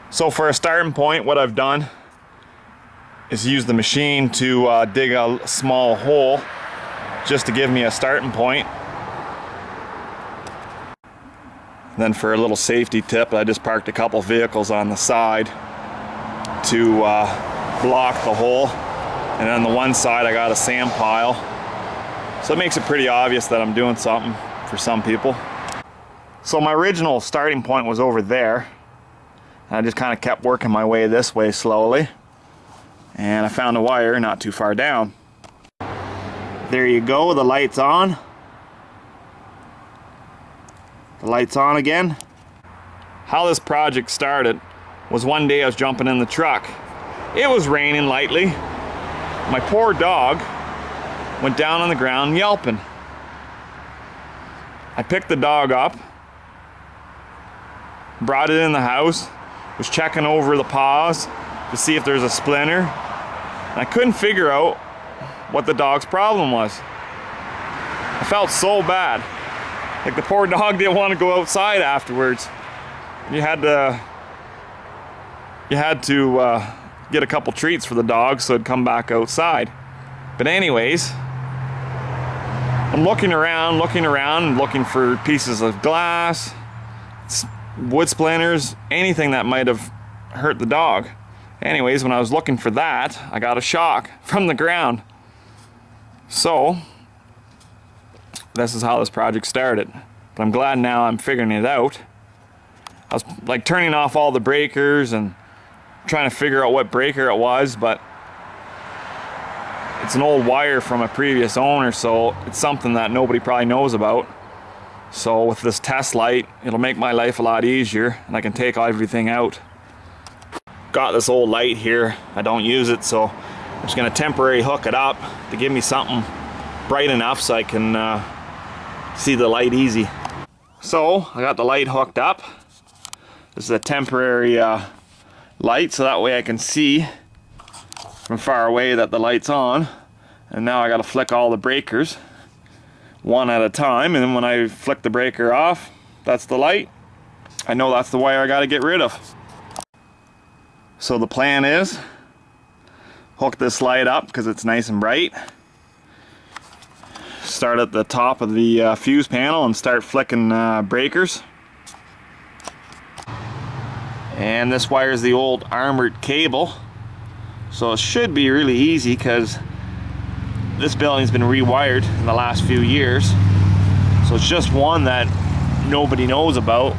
So for a starting point, what I've done is use the machine to dig a small hole just to give me a starting point. Then for a little safety tip, I just parked a couple vehicles on the side to block the hole. And on the one side I got a sand pile. So it makes it pretty obvious that I'm doing something for some people. So my original starting point was over there. I just kind of kept working my way this way slowly. And I found a wire not too far down. There you go, the light's on. The light's on again. How this project started was one day I was jumping in the truck. It was raining lightly. My poor dog went down on the ground yelping. I picked the dog up, brought it in the house, was checking over the paws to see if there's a splinter. And I couldn't figure out what the dog's problem was. I felt so bad. Like the poor dog didn't want to go outside afterwards. You had to get a couple treats for the dog so it'd come back outside. But anyways, I'm looking around, looking for pieces of glass, wood splinters, anything that might have hurt the dog. Anyways, when I was looking for that, I got a shock from the ground. So this is how this project started. But I'm glad now I'm figuring it out. I was like turning off all the breakers and trying to figure out what breaker it was, but it's an old wire from a previous owner, so it's something that nobody probably knows about. So with this test light, it'll make my life a lot easier and I can take everything out. Got this old light here. I don't use it, so I'm just gonna temporarily hook it up to give me something bright enough so I can see the light easy. So I got the light hooked up. This is a temporary light, so that way I can see from far away that the light's on. And now I gotta flick all the breakers one at a time, and then when I flick the breaker off, that's the light. I know that's the wire I gotta get rid of. So the plan is hook this light up because it's nice and bright. Start at the top of the fuse panel and start flicking breakers. And this wire is the old armored cable, so it should be really easy because this building's been rewired in the last few years, so it's just one that nobody knows about.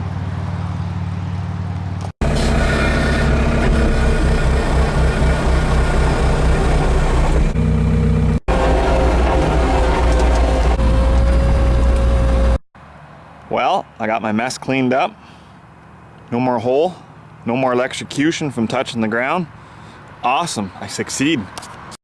Well, I got my mess cleaned up. No more hole, no more electrocution from touching the ground. Awesome, I succeed.